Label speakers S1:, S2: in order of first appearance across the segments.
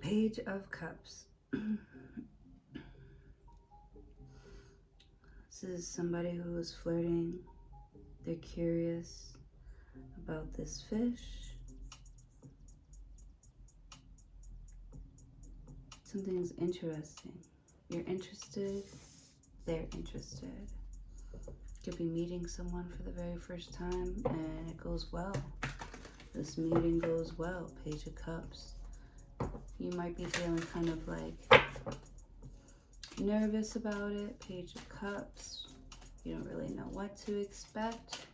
S1: Page of Cups. This is somebody who is flirting. They're curious about this fish. Something's interesting. You're interested. They're interested. Could be meeting someone for the very first time and it goes well. This meeting goes well. Page of Cups. You might be feeling kind of like nervous about it. Page of Cups. You don't really know what to expect,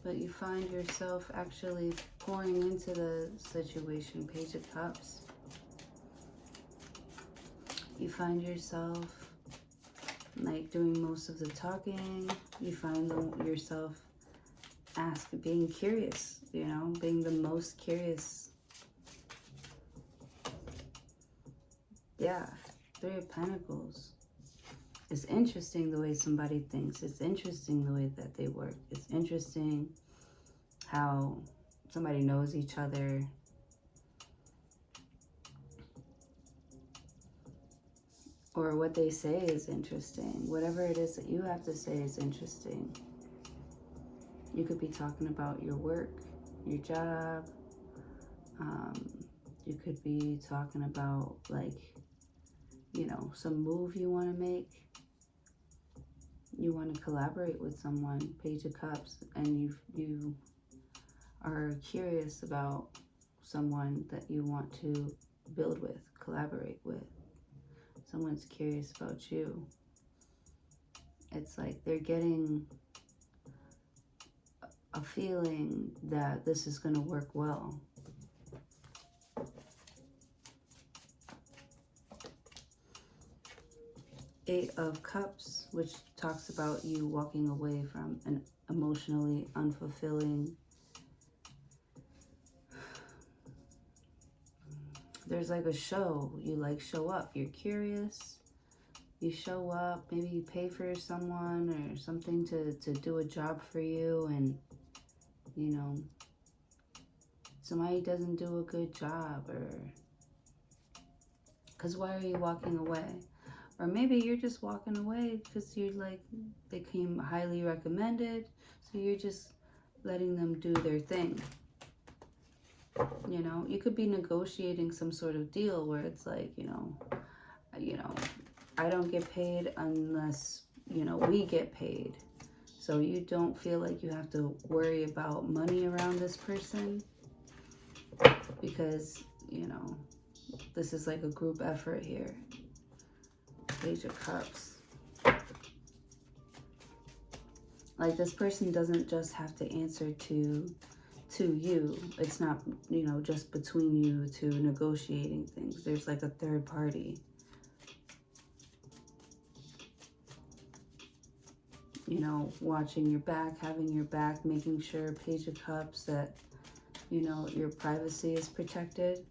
S1: but you find yourself actually pouring into the situation. Page of Cups. You find yourself like doing most of the talking. You find yourself being curious, you know, being the most curious. Yeah, Three of Pentacles. It's interesting the way somebody thinks. It's interesting the way that they work. It's interesting how somebody knows each other. Or what they say is interesting. Whatever it is that you have to say is interesting. You could be talking about your work, your job. You could be talking about, like, you know, some move you want to make. You want to collaborate with someone, Page of Cups, and you are curious about someone that you want to build with, collaborate with. Someone's curious about you. It's like they're getting a feeling that this is going to work well. Eight of Cups, which talks about you walking away from an emotionally unfulfilling. There's like a show. You like show up. You're curious. You show up. Maybe you pay for someone or something to do a job for you, and, you know, somebody doesn't do a good job, or because why are you walking away? Or maybe you're just walking away because you're like, they came highly recommended, so you're just letting them do their thing. You know, you could be negotiating some sort of deal where it's like, you know, I don't get paid unless, you know, we get paid. So you don't feel like you have to worry about money around this person because, you know, this is like a group effort here. Page of Cups. Like, this person doesn't just have to answer to you. It's not, you know, just between you two negotiating things. There's like a third party. You know, watching your back, having your back, making sure, Page of Cups, that, you know, your privacy is protected.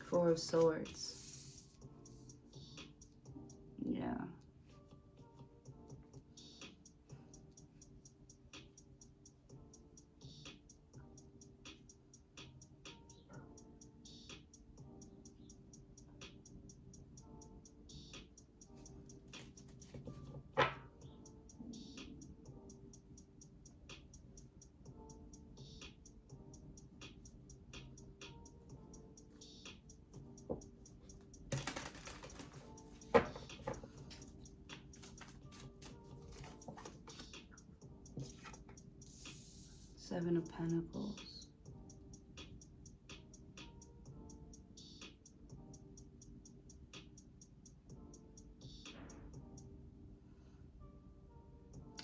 S1: Four of Swords. Yeah. Seven of Pentacles.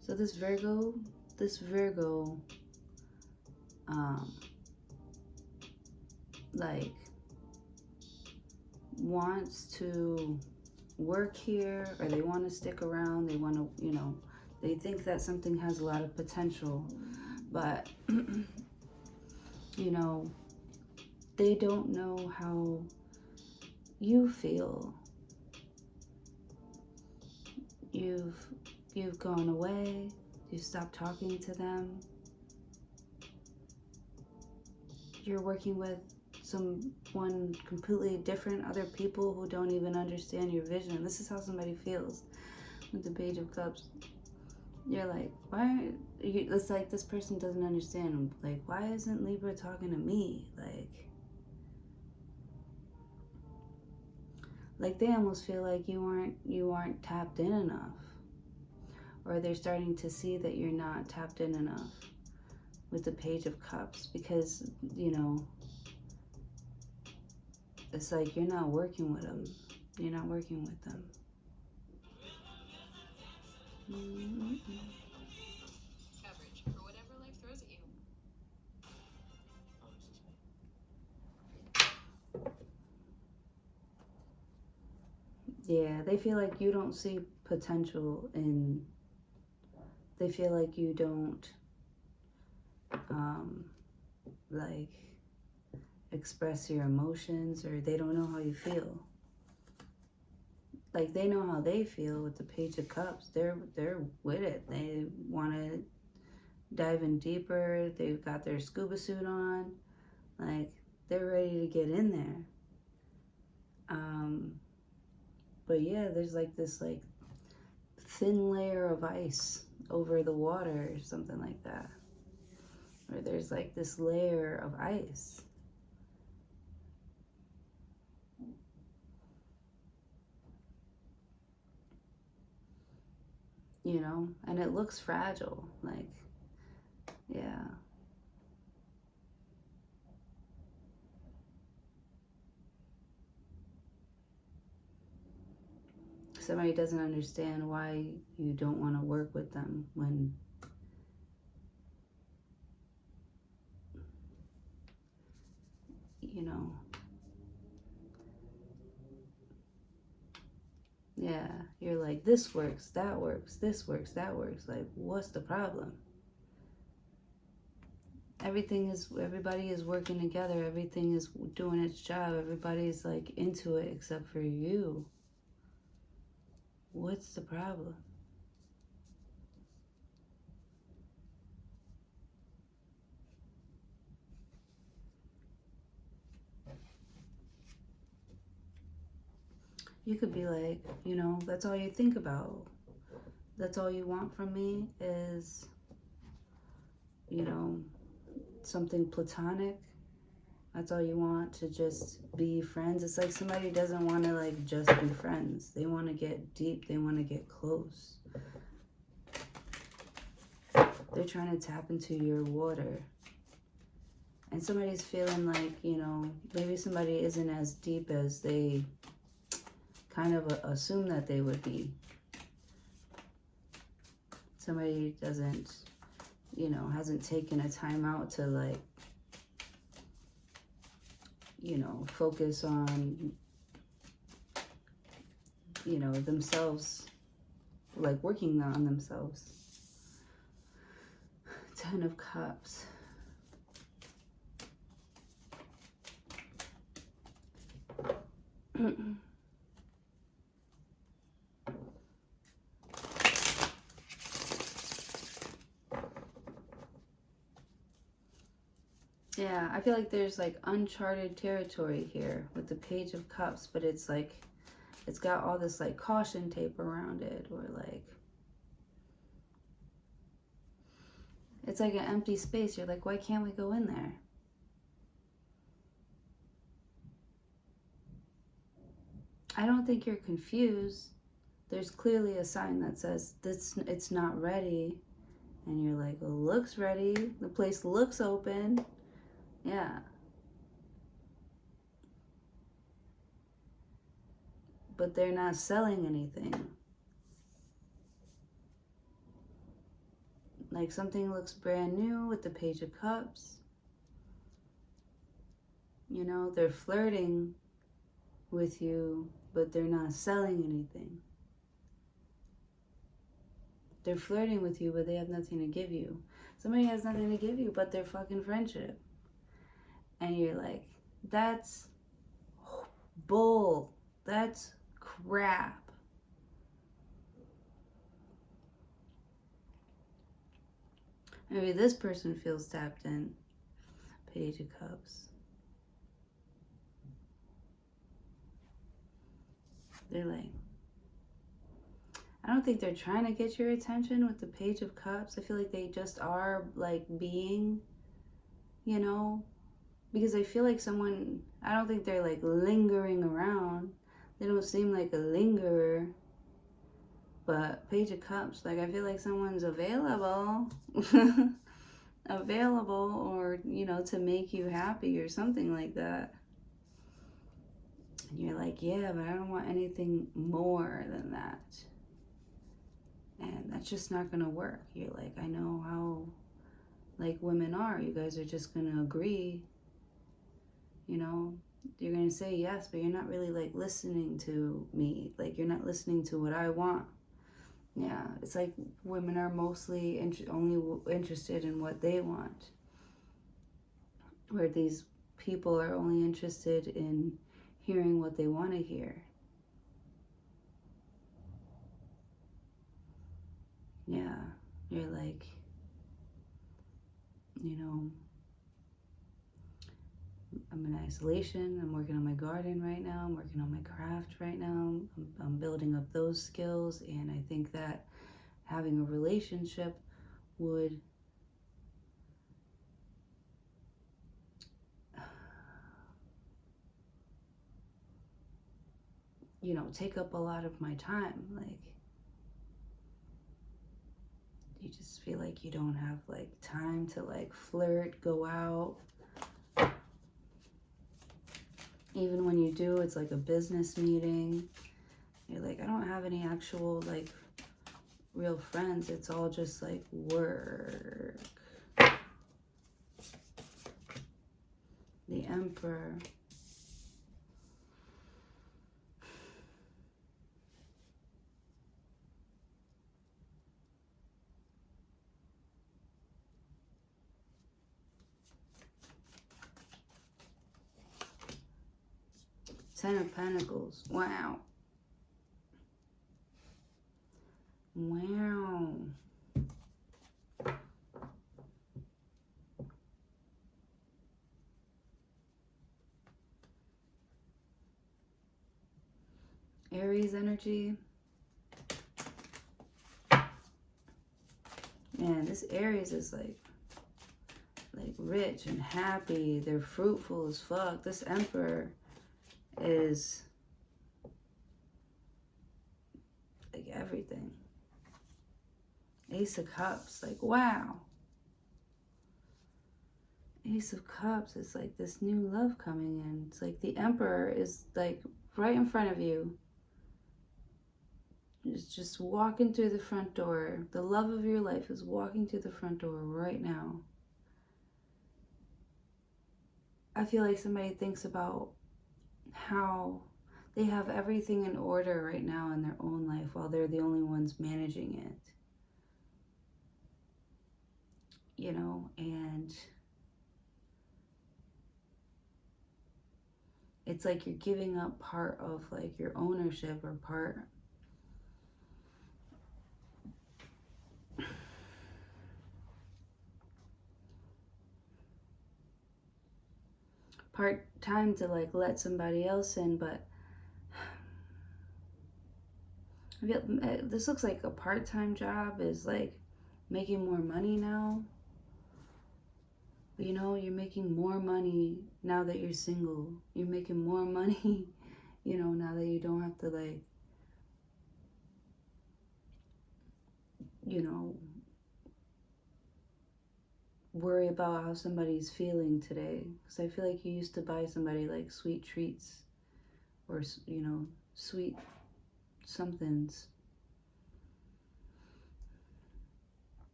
S1: So this Virgo, like, wants to work here, or they want to stick around. They want to, you know, they think that something has a lot of potential, but, you know, they don't know how you feel. You've gone away. You've stopped talking to them. You're working with someone completely different, other people who don't even understand your vision. This is how somebody feels with the Page of Cups. You're like, why? It's like this person doesn't understand. Like, why isn't Libra talking to me? Like they almost feel like you aren't tapped in enough, or they're starting to see that you're not tapped in enough with the Page of Cups, because it's like you're not working with them. You're not working with them.
S2: Coverage for whatever life throws at you.
S1: Yeah, they feel like you don't see potential in. They feel like you don't, like, express your emotions, or they don't know how you feel. Like, they know how they feel with the Page of Cups. They're with it. They want to dive in deeper. They've got their scuba suit on. Like, they're ready to get in there. But yeah, there's like this like thin layer of ice over the water, or something like that. Or there's like this layer of ice. And it looks fragile. Like, yeah. Somebody doesn't understand why you don't want to work with them when yeah, you're like, this works, that works, this works, that works. Like, what's the problem? Everybody is working together. Everything is doing its job. Everybody's like into it except for you. What's the problem? You could be like, that's all you think about. That's all you want from me is, something platonic. That's all you want, to just be friends. It's like somebody doesn't want to like just be friends. They want to get deep. They want to get close. They're trying to tap into your water. And somebody's feeling like, maybe somebody isn't as deep as they kind of assume that they would be. Somebody doesn't, hasn't taken a time out to like, focus on, themselves, like working on themselves. 10 of Cups. Yeah, I feel like there's like uncharted territory here with the Page of Cups, but it's like, it's got all this like caution tape around it, or like, it's like an empty space. You're like, why can't we go in there? I don't think you're confused. There's clearly a sign that says this, it's not ready. And you're like, well, looks ready. The place looks open. Yeah. But they're not selling anything. Like, something looks brand new with the Page of Cups. They're flirting with you, but they're not selling anything. They're flirting with you, but they have nothing to give you. Somebody has nothing to give you but their fucking friendship. And you're like, that's bull. That's crap. Maybe this person feels tapped in. Page of Cups. They're like, I don't think they're trying to get your attention with the Page of Cups. I feel like they just are like being, you know, because I feel like someone, I don't think they're like lingering around. They don't seem like a lingerer. But Page of Cups, like I feel like someone's available. Available, or, you know, to make you happy or something like that. And you're like, yeah, but I don't want anything more than that. And that's just not gonna work. You're like, I know how like women are. You guys are just gonna agree, you know. You're gonna say yes, but you're not really like listening to me. Like you're not listening to what I want. Yeah, it's like women are mostly only interested in what they want, where these people are only interested in hearing what they want to hear. Yeah, you're like, you know, I'm in isolation. I'm working on my garden right now. I'm working on my craft right now. I'm building up those skills. And I think that having a relationship would you know, take up a lot of my time. Like, you just feel like you don't have like time to like flirt, go out. Even when you do, it's like a business meeting. You're like, I don't have any actual like real friends. It's all just like work. The Emperor. Ten of Pentacles. Wow. Wow. Aries energy. Man, this Aries is like rich and happy. They're fruitful as fuck. This Emperor is like everything. Ace of Cups, like wow. Ace of Cups is like this new love coming in. It's like the Emperor is like right in front of you. It's just walking through the front door. The love of your life is walking through the front door right now. I feel like somebody thinks about how they have everything in order right now in their own life while they're the only ones managing it. You know, and it's like you're giving up part of like your ownership or part time to like let somebody else in. But I feel, this looks like a part-time job is like making more money now. But you know, you're making more money now that you're single. You're making more money, you know, now that you don't have to like, you know, worry about how somebody's feeling today. Because I feel like you used to buy somebody like sweet treats or, you know, sweet somethings.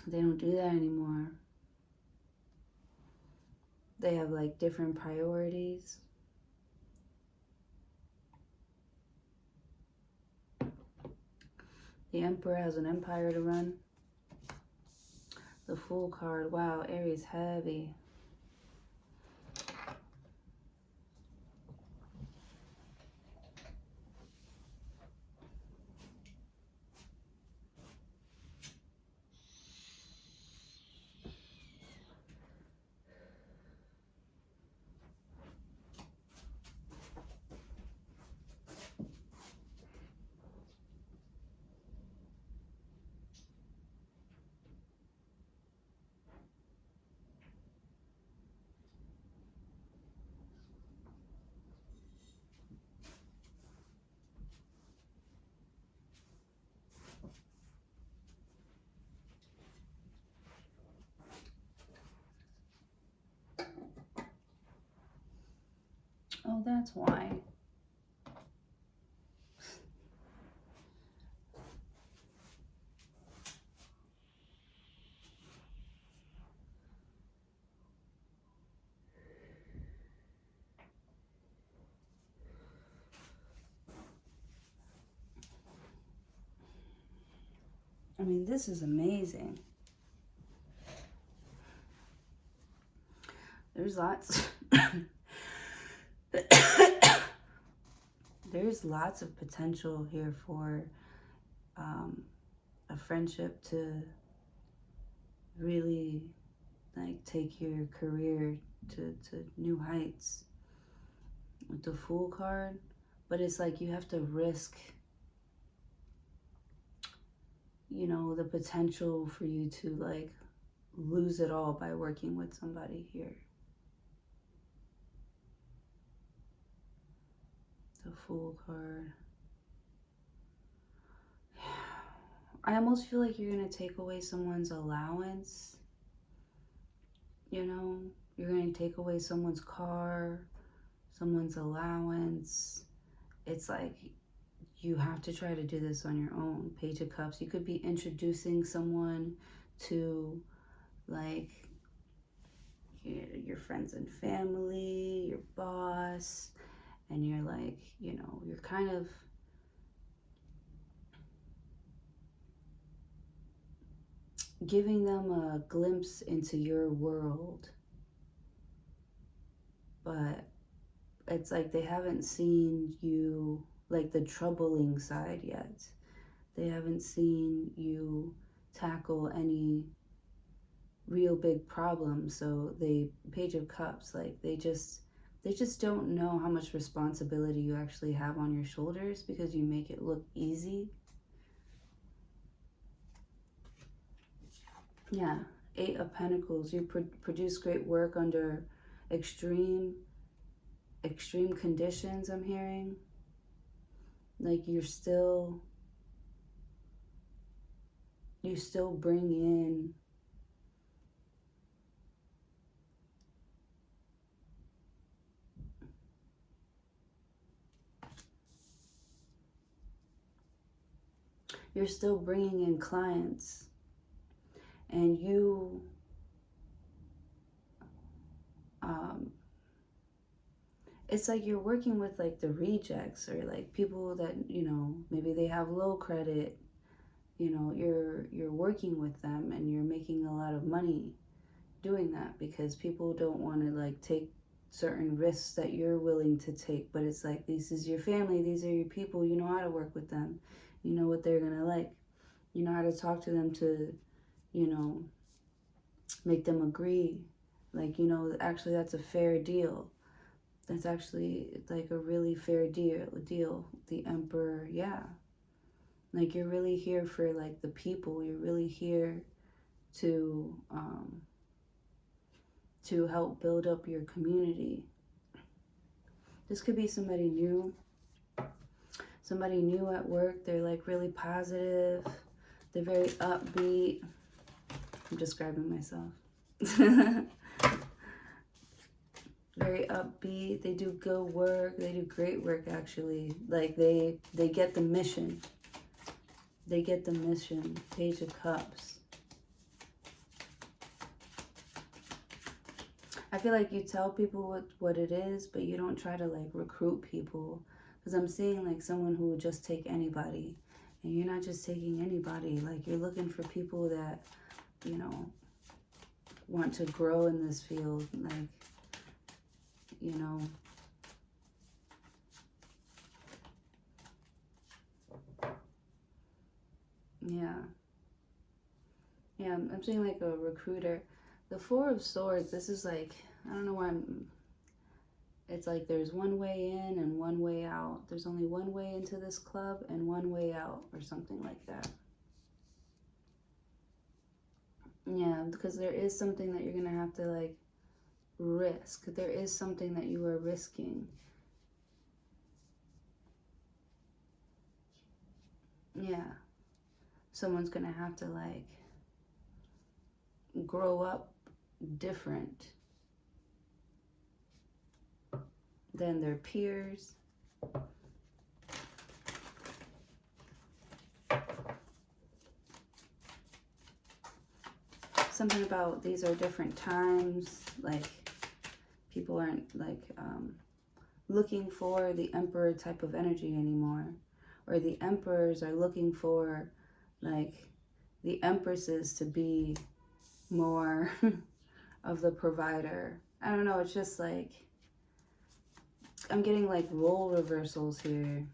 S1: They don't do that anymore. They have like different priorities. The Emperor has an empire to run. The Fool card, wow, Aries heavy. Oh, that's why. I mean, this is amazing. There's lots. There's lots of potential here for a friendship to really like take your career to new heights with the Fool card. But it's like you have to risk, you know, the potential for you to like lose it all by working with somebody here. The Fool card. I almost feel like you're going to take away someone's allowance. You know, you're going to take away someone's car, someone's allowance. It's like you have to try to do this on your own. Page of Cups. You could be introducing someone to like your friends and family, your boss, and you're like, you know, you're kind of giving them a glimpse into your world. But it's like they haven't seen you, like the troubling side yet. They haven't seen you tackle any real big problems. So they, Page of Cups, like they just don't know how much responsibility you actually have on your shoulders because you make it look easy. Yeah, Eight of Pentacles. You produce great work under extreme conditions, I'm hearing. Like you still bring in clients, and you it's like you're working with like the rejects or like people that, you know, maybe they have low credit. You know, you're working with them and you're making a lot of money doing that because people don't want to like take certain risks that you're willing to take. But it's like, this is your family, these are your people, you know how to work with them, you know what they're gonna like, you know how to talk to them to, you know, make them agree. Like, you know, actually that's a fair deal. That's actually like a really fair deal. The Emperor, yeah. Like you're really here for like the people. You're really here to help build up your community. This could be somebody new at work. They're like really positive. They're very upbeat. I'm describing myself. Very upbeat. They do good work. They do great work, actually. Like they get the mission. They get the mission. Page of Cups. I feel like you tell people what it is, but you don't try to like recruit people. Because I'm seeing like someone who would just take anybody. And you're not just taking anybody. Like you're looking for people that, you know, want to grow in this field. Like, you know. Yeah. Yeah, I'm seeing like a recruiter. The Four of Swords, this is like, I don't know why it's like there's one way in and one way out. There's only one way into this club and one way out or something like that. Yeah, because there is something that you're going to have to like risk. There is something that you are risking. Yeah. Someone's going to have to like grow up different. than their peers. Something about these are different times, like people aren't like looking for the emperor type of energy anymore, or the emperors are looking for like the empresses to be more of the provider. I don't know, it's just like I'm getting like role reversals here.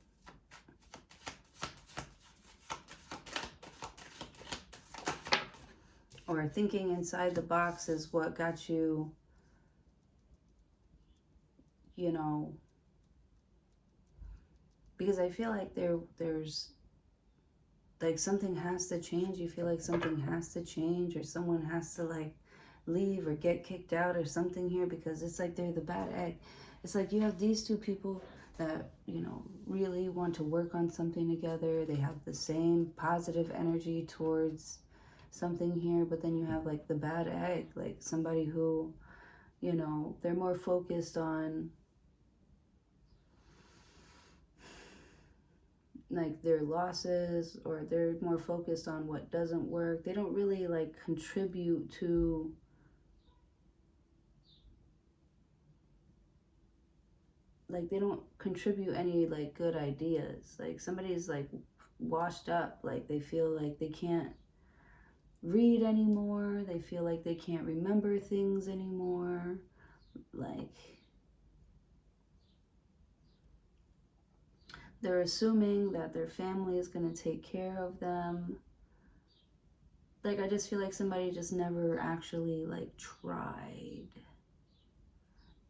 S1: Or thinking inside the box is what got you, you know, because I feel like there's like something has to change. You feel like something has to change, or someone has to like leave or get kicked out or something here, because it's like they're the bad egg. It's like you have these two people that, you know, really want to work on something together. They have the same positive energy towards something here, but then you have like the bad egg, like somebody who, you know, they're more focused on like their losses, or they're more focused on what doesn't work. They don't really like contribute to like they don't contribute any like good ideas. Like somebody's like washed up, like they feel like they can't read anymore, they feel like they can't remember things anymore, like they're assuming that their family is going to take care of them. Like I just feel like somebody just never actually like tried.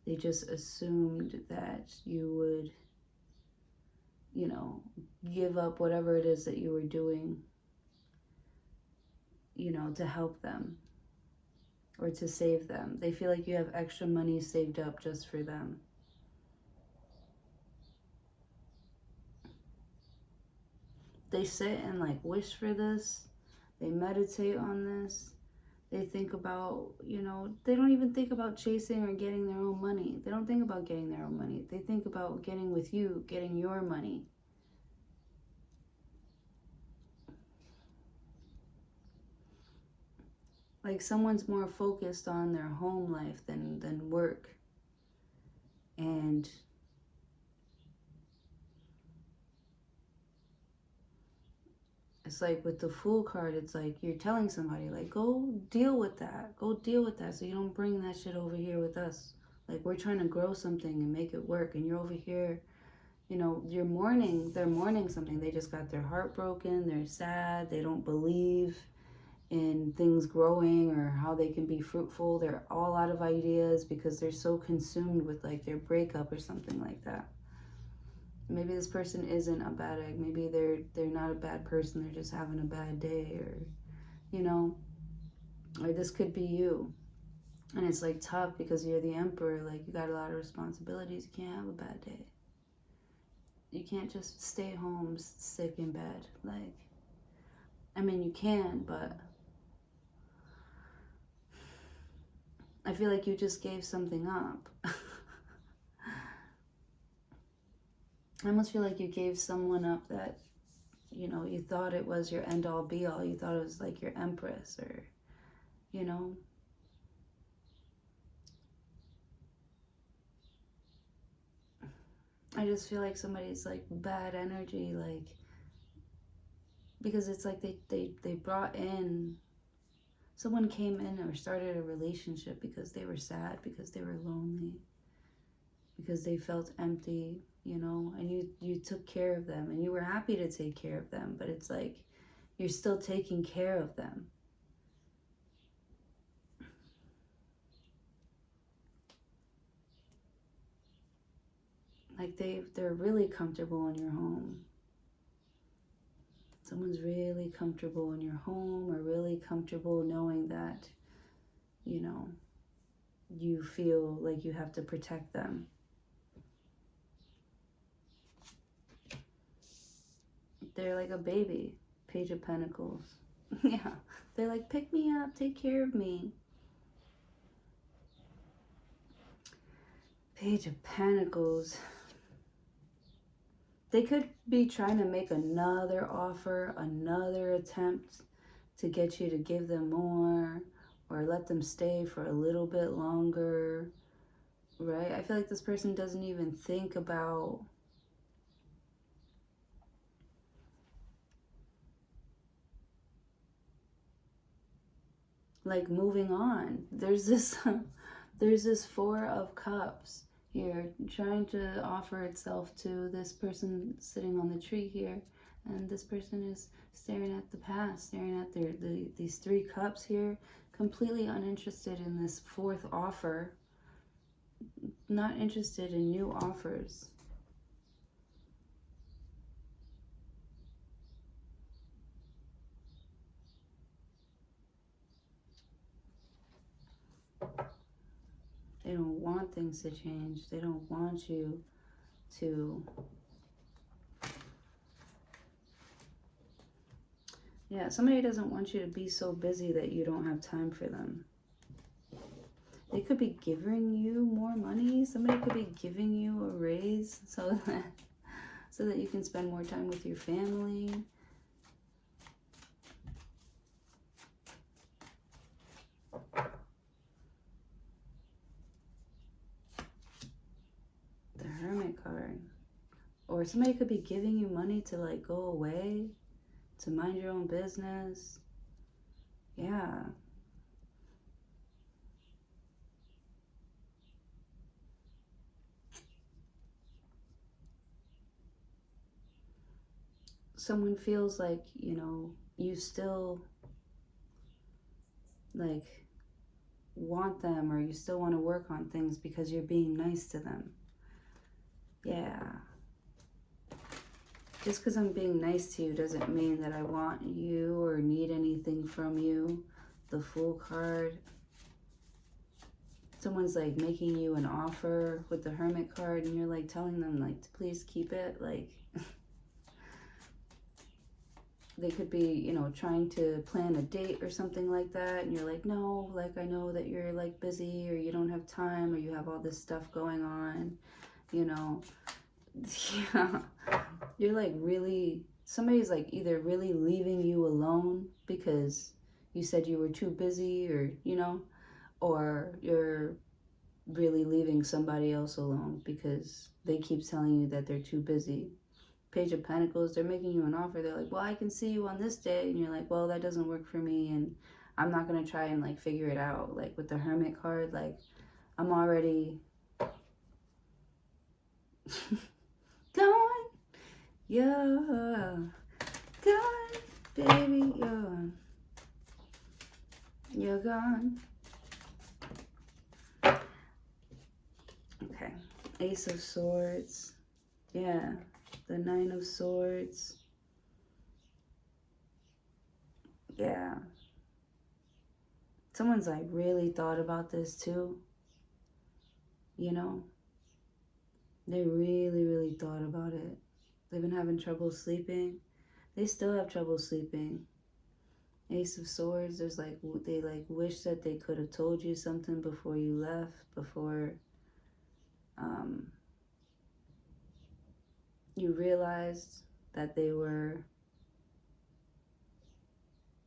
S1: They just assumed that you would, you know, give up whatever it is that you were doing, you know, to help them or to save them. They feel like you have extra money saved up just for them. They sit and like wish for this. They meditate on this. They think about, you know, they don't even think about chasing or getting their own money. They don't think about getting their own money. They think about getting with you, getting your money. Like someone's more focused on their home life than work. And it's like with the Fool card, it's like you're telling somebody, like, go deal with that. Go deal with that so you don't bring that shit over here with us. Like, we're trying to grow something and make it work, and you're over here, you know, they're mourning something. They just got their heart broken. They're sad. They don't believe in things growing or how they can be fruitful. They're all out of ideas because they're so consumed with, like, their breakup or something like that. Maybe this person isn't a bad egg. Maybe they're not a bad person. They're just having a bad day, or, you know, or this could be you. And it's like tough because you're the emperor. Like, you got a lot of responsibilities. You can't have a bad day. You can't just stay home sick in bed. Like, I mean, you can, but I feel like you just gave something up. I almost feel like you gave someone up that, you know, you thought it was your end all be all. You thought it was like your empress, or, you know. I just feel like somebody's like bad energy, like, because it's like they brought in, someone came in or started a relationship because they were sad, because they were lonely, because they felt empty, you know, and you took care of them and you were happy to take care of them, but it's like you're still taking care of them. Like they're really comfortable in your home. Someone's really comfortable in your home, or really comfortable knowing that, you know, you feel like you have to protect them. They're like a baby. Page of Pentacles. Yeah. They're like, pick me up, take care of me. Page of Pentacles. They could be trying to make another offer, another attempt to get you to give them more or let them stay for a little bit longer, right? I feel like this person doesn't even think about like moving on. There's this there's this Four of Cups here trying to offer itself to this person sitting on the tree here, and this person is staring at the past, staring at these three cups here, completely uninterested in this fourth offer, not interested in new offers. They don't want things to change. They don't want you to, yeah, somebody doesn't want you to be so busy that you don't have time for them. They could be giving you more money. Somebody could be giving you a raise so that you can spend more time with your family. The Hermit card. Or somebody could be giving you money to like go away, to mind your own business. Yeah. Someone feels like, you know, you still like want them, or you still want to work on things because you're being nice to them. Yeah. Just because I'm being nice to you doesn't mean that I want you or need anything from you. The Fool card. Someone's like making you an offer with the Hermit card, and you're like telling them like to please keep it. Like they could be, you know, trying to plan a date or something like that, and you're like, no, like I know that you're like busy, or you don't have time, or you have all this stuff going on, you know. Yeah, you're like really, somebody's like either really leaving you alone because you said you were too busy, or you know, or you're really leaving somebody else alone because they keep telling you that they're too busy. Page of Pentacles, they're making you an offer. They're like, well, I can see you on this day, and you're like, well, that doesn't work for me, and I'm not gonna try and like figure it out. Like with the Hermit card, like I'm already gone. Yeah, gone, baby, you're gone. Okay, Ace of Swords. Yeah, the Nine of Swords. Yeah. Someone's like really thought about this too. You know, they really, really thought about it. They've been having trouble sleeping. They still have trouble sleeping. Ace of Swords, there's like, they like wish that they could have told you something before you left, before you realized that they were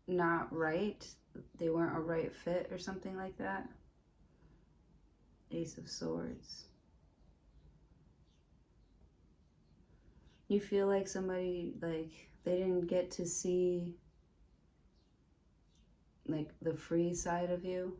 S1: not right. They weren't a right fit or something like that. Ace of Swords. You feel like somebody, like, they didn't get to see like the free side of you.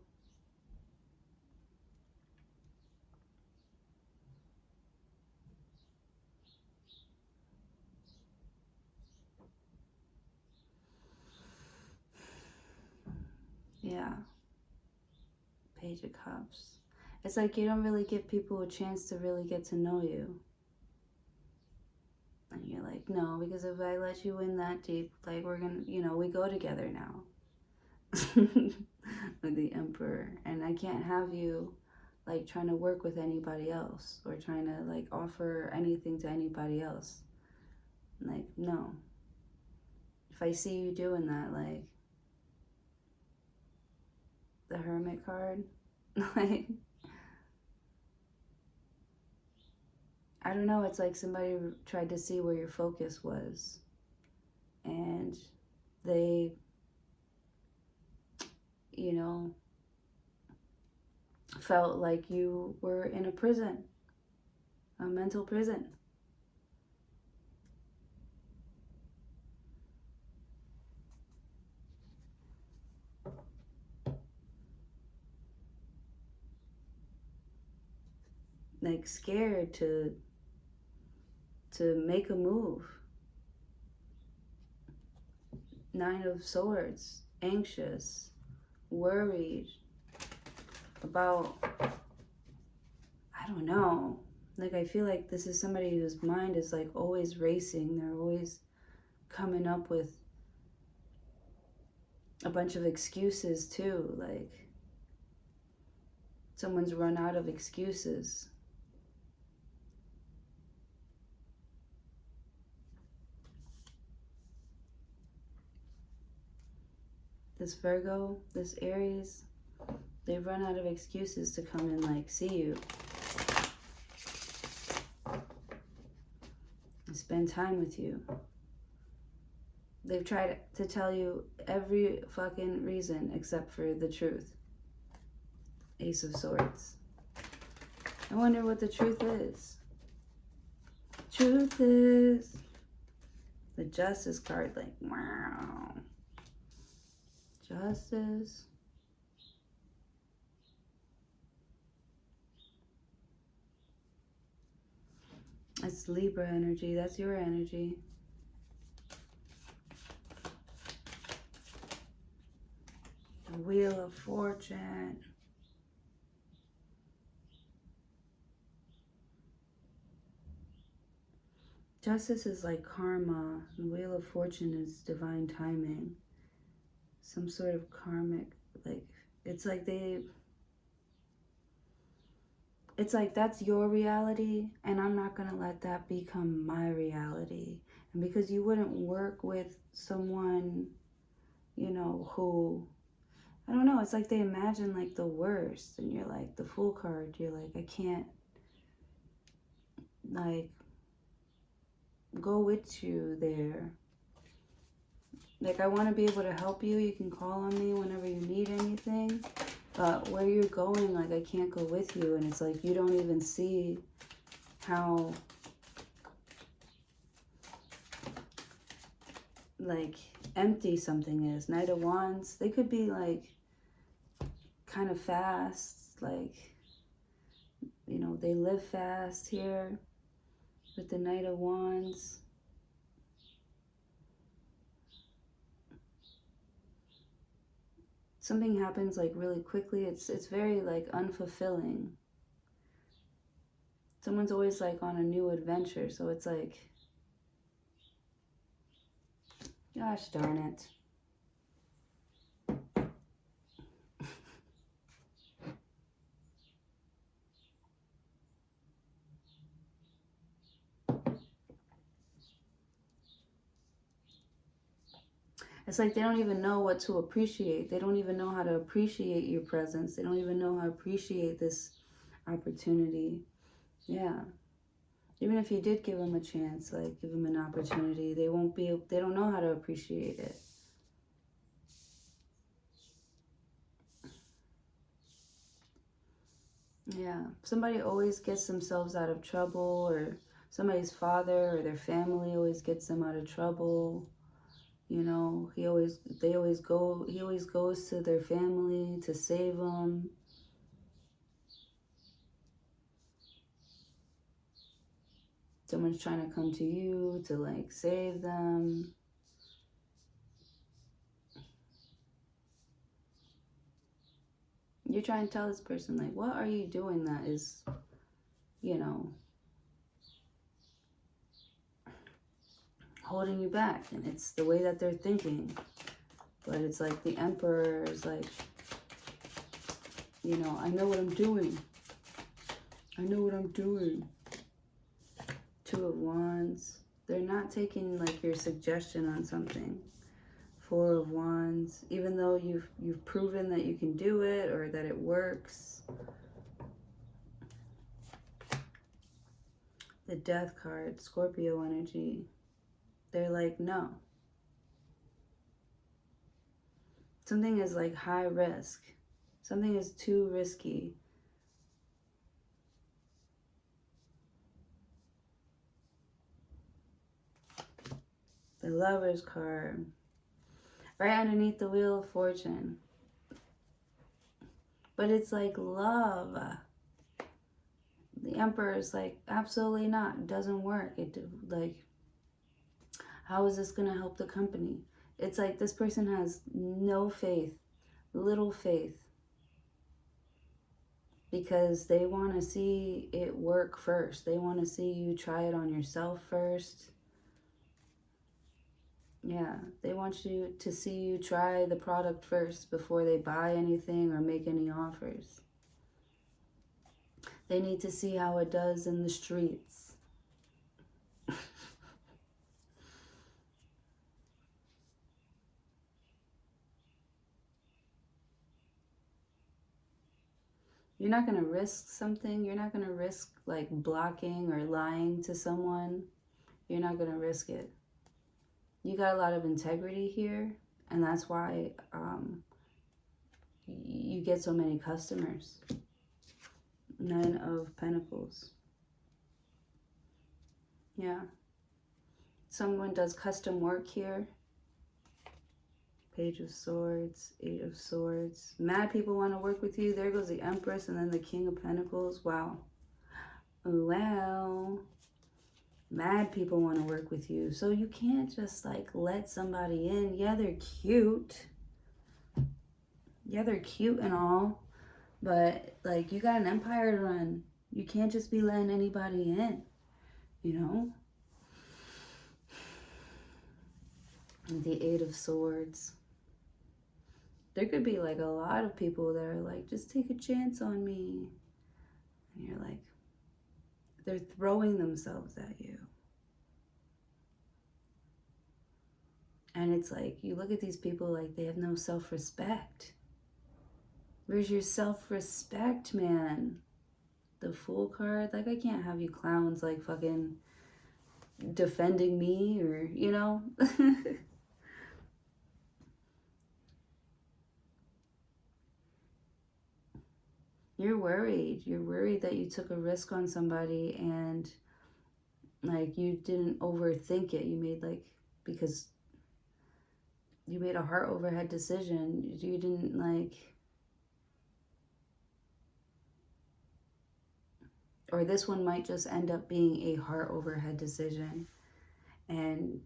S1: Yeah. Page of Cups. It's like you don't really give people a chance to really get to know you. And you're like, no, because if I let you in that deep, like we're gonna, you know, we go together now. With the Emperor. And I can't have you like trying to work with anybody else or trying to like offer anything to anybody else. Like, no. If I see you doing that, like the Hermit card, like I don't know, it's like somebody tried to see where your focus was. And they, you know, felt like you were in a prison, a mental prison. Like scared to make a move. Nine of Swords, anxious, worried about, I don't know. Like I feel like this is somebody whose mind is like always racing. They're always coming up with a bunch of excuses too. Like someone's run out of excuses. This Virgo, this Aries, they've run out of excuses to come and like see you. And spend time with you. They've tried to tell you every fucking reason except for the truth. Ace of Swords. I wonder what the truth is. Truth is the Justice card, like, wow. Justice. That's Libra energy. That's your energy. The Wheel of Fortune. Justice is like karma. The Wheel of Fortune is divine timing. Some sort of karmic, like, it's like it's like that's your reality, and I'm not going to let that become my reality. And because you wouldn't work with someone, you know, who, I don't know, it's like they imagine like the worst, and you're like, the Fool card, you're like, I can't, like, go with you there. Like, I want to be able to help you. You can call on me whenever you need anything. But where you're going, like, I can't go with you. And it's like, you don't even see how, like, empty something is. Knight of Wands, they could be, like, kind of fast. Like, you know, they live fast here with the Knight of Wands. Something happens like really quickly. It's very like unfulfilling. Someone's always like on a new adventure, so it's like, gosh darn it. It's like they don't even know what to appreciate. They don't even know how to appreciate your presence. They don't even know how to appreciate this opportunity. Yeah. Even if you did give them a chance, like give them an opportunity, they don't know how to appreciate it. Yeah. Somebody always gets themselves out of trouble, or somebody's father or their family always gets them out of trouble. You know, he always goes to their family to save them. Someone's trying to come to you to like save them. You're trying to tell this person, like, what are you doing that is, you know, holding you back? And it's the way that they're thinking. But it's like the Emperor is like, you know, I know what I'm doing. I know what I'm doing. Two of Wands. They're not taking like your suggestion on something. Four of Wands. Even though you've proven that you can do it or that it works. The Death card, Scorpio energy. They're like, no. Something is like high risk. Something is too risky. The Lover's card. Right underneath the Wheel of Fortune. But it's like love. The Emperor is like, absolutely not. It doesn't work. It like, how is this going to help the company? It's like this person has no faith, little faith. Because they want to see it work first. They want to see you try it on yourself first. Yeah, they want you to see you try the product first before they buy anything or make any offers. They need to see how it does in the streets. You're not going to risk something. You're not going to risk like blocking or lying to someone. You're not going to risk it. You got a lot of integrity here, and that's why you get so many customers. Nine of Pentacles. Yeah. Someone does custom work here. Page of Swords, Eight of Swords. Mad people want to work with you. There goes the Empress and then the King of Pentacles. Wow. Wow. Mad people want to work with you. So you can't just like let somebody in. Yeah, they're cute. Yeah, they're cute and all. But like you got an empire to run. You can't just be letting anybody in. You know? The Eight of Swords. There could be like a lot of people that are like, just take a chance on me. And you're like, they're throwing themselves at you. And it's like, you look at these people like they have no self-respect. Where's your self-respect, man? The Fool card, like I can't have you clowns like fucking defending me or, you know? You're worried. You're worried that you took a risk on somebody and like you didn't overthink it. You made like, because you made a heart over head decision. You didn't like, or this one might just end up being a heart over head decision. And,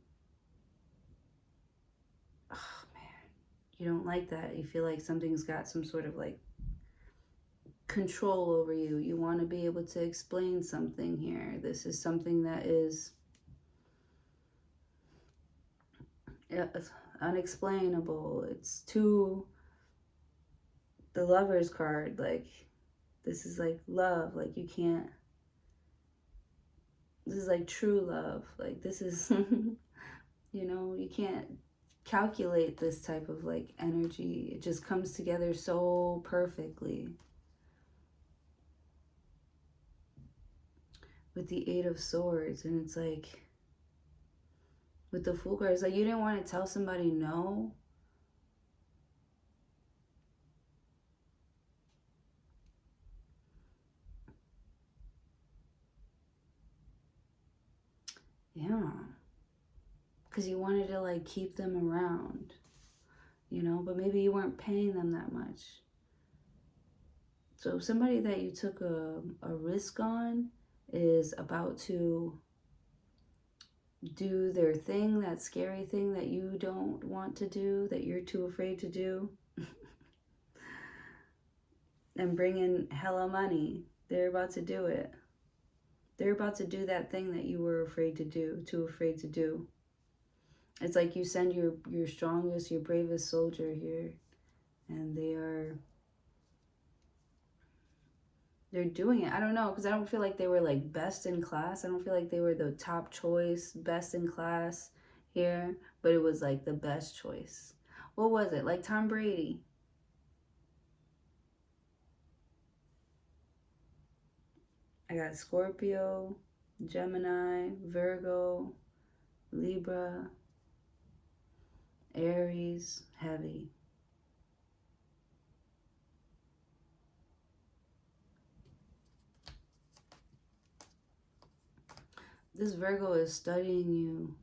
S1: oh man, you don't like that. You feel like something's got some sort of like control over you. You want to be able to explain something here. This is something that is unexplainable. It's too, the Lover's card, like this is like love, like you can't, this is like true love, like this is you know, you can't calculate this type of like energy. It just comes together so perfectly. With the Eight of Swords, and it's like with the Fool card, it's like you didn't want to tell somebody no. Yeah, because you wanted to like keep them around, you know, but maybe you weren't paying them that much. So somebody that you took a risk on is about to do their thing, that scary thing that you don't want to do, that you're too afraid to do, and bring in hella money. They're about to do it. They're about to do that thing that you were afraid to do, too afraid to do. It's like you send your strongest, your bravest soldier here, and they're doing it. I don't know, because I don't feel like they were like best in class. I don't feel like they were the top choice, best in class here, but it was like the best choice. What was it? Like Tom Brady. I got Scorpio, Gemini, Virgo, Libra, Aries, heavy. This Virgo is studying you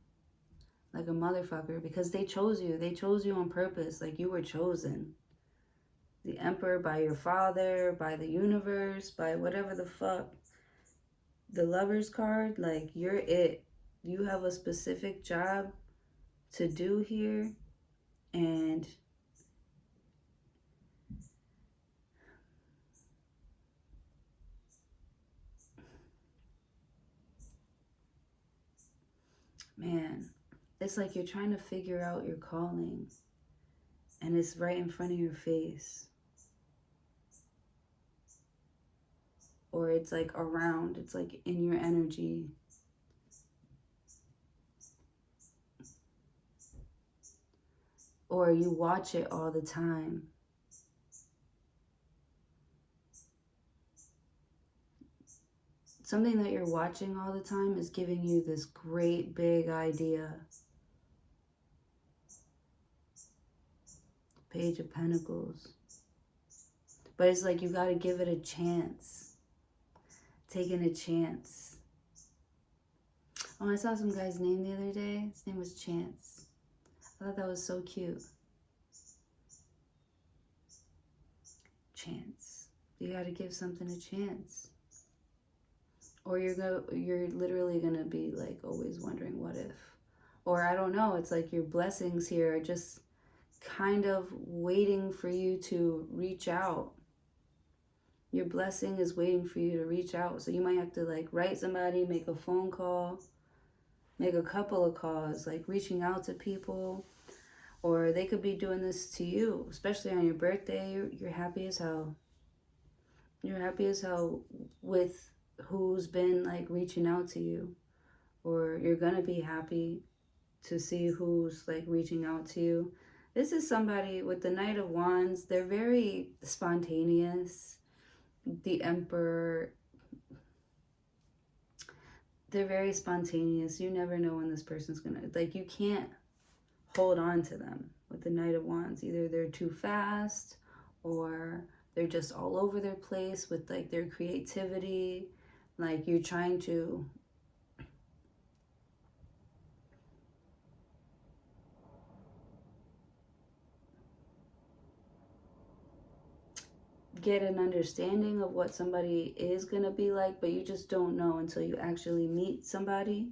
S1: like a motherfucker because they chose you. They chose you on purpose. Like you were chosen. The Emperor by your father, by the universe, by whatever the fuck. The Lover's card, like you're it. You have a specific job to do here, and man, it's like you're trying to figure out your calling, and it's right in front of your face. Or it's like around, it's like in your energy. Or you watch it all the time. Something that you're watching all the time is giving you this great big idea. Page of Pentacles. But it's like you gotta give it a chance. Taking a chance. Oh, I saw some guy's name the other day. His name was Chance. I thought that was so cute. Chance. You gotta give something a chance. Or you're literally gonna be like always wondering what if. Or I don't know, it's like your blessings here are just kind of waiting for you to reach out. Your blessing is waiting for you to reach out. So you might have to like write somebody, make a phone call, make a couple of calls, like reaching out to people. Or they could be doing this to you, especially on your birthday. You're happy as hell. You're happy as hell with who's been like reaching out to you. Or you're gonna be happy to see who's like reaching out to you. This is somebody with the Knight of Wands. They're very spontaneous. The Emperor, they're very spontaneous. You never know when this person's gonna, like, you can't hold on to them with the Knight of Wands. Either they're too fast or they're just all over their place with like their creativity. Like you're trying to get an understanding of what somebody is going to be like, but you just don't know until you actually meet somebody.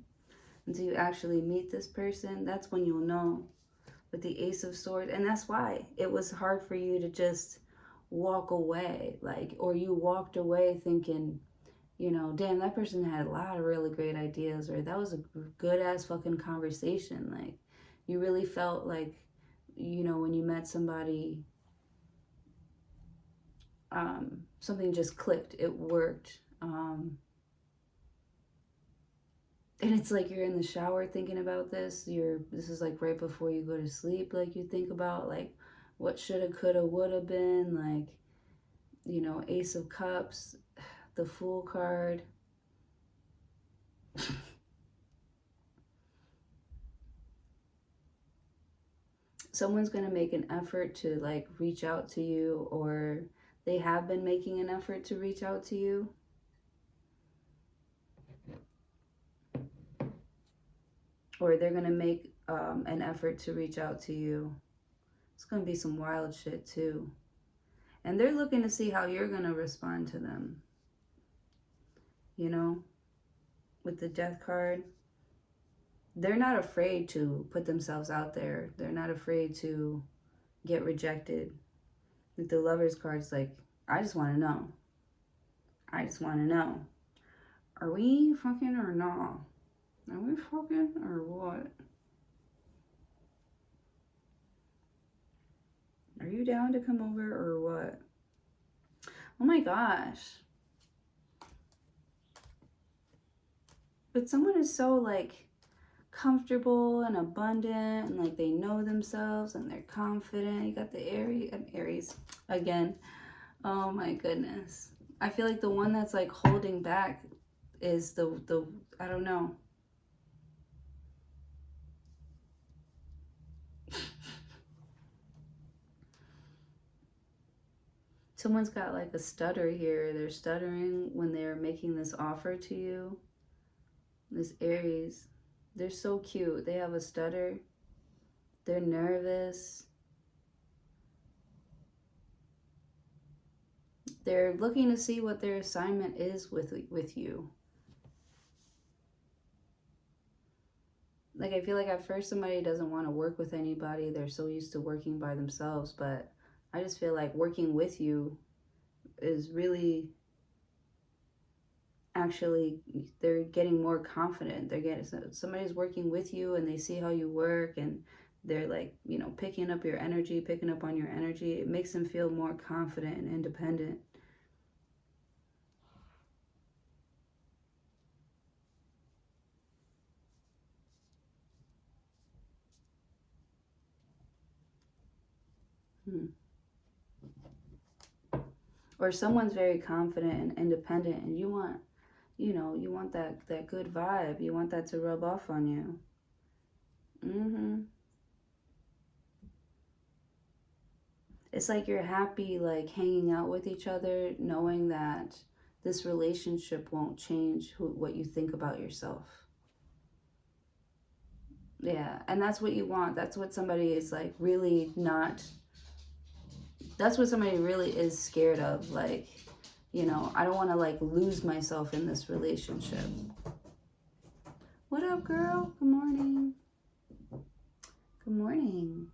S1: Until you actually meet this person, that's when you'll know. With the Ace of Swords, and that's why it was hard for you to just walk away, like, or you walked away thinking, you know, damn, that person had a lot of really great ideas, or that was a good ass fucking conversation. Like, you really felt like, you know, when you met somebody, something just clicked, it worked. And it's like you're in the shower thinking about this. This is like right before you go to sleep. Like you think about like what shoulda, coulda, woulda been. Like, you know, Ace of Cups, the Fool card. Someone's gonna make an effort to like reach out to you, or they have been making an effort to reach out to you. Or they're gonna make an effort to reach out to you. It's gonna be some wild shit too. And they're looking to see how you're gonna respond to them. You know, with the Death card, they're not afraid to put themselves out there. They're not afraid to get rejected. With the Lover's card, it's like, I just want to know. I just want to know. Are we fucking or not? Are we fucking or what? Are you down to come over or what? Oh my gosh. But someone is so like comfortable and abundant and like they know themselves and they're confident. You got the Aries again. Oh my goodness. I feel like the one that's like holding back, is the I don't know. Someone's got like a stutter here. They're stuttering when they're making this offer to you. This Aries. They're so cute. They have a stutter. They're nervous. They're looking to see what their assignment is with you. Like, I feel like at first somebody doesn't want to work with anybody. They're so used to working by themselves. But I just feel like working with you is really, actually, they're getting more confident. They're getting, somebody's working with you and they see how you work, and they're like, you know, picking up your energy, picking up on your energy. It makes them feel more confident and independent. Or someone's very confident and independent, and you want, you know, you want that good vibe. You want that to rub off on you. It's like you're happy, like hanging out with each other, knowing that this relationship won't change what you think about yourself. Yeah, and that's what you want. That's what somebody is like really not. That's what somebody really is scared of. Like, you know, I don't want to like lose myself in this relationship. What up, girl? Good morning. Good morning.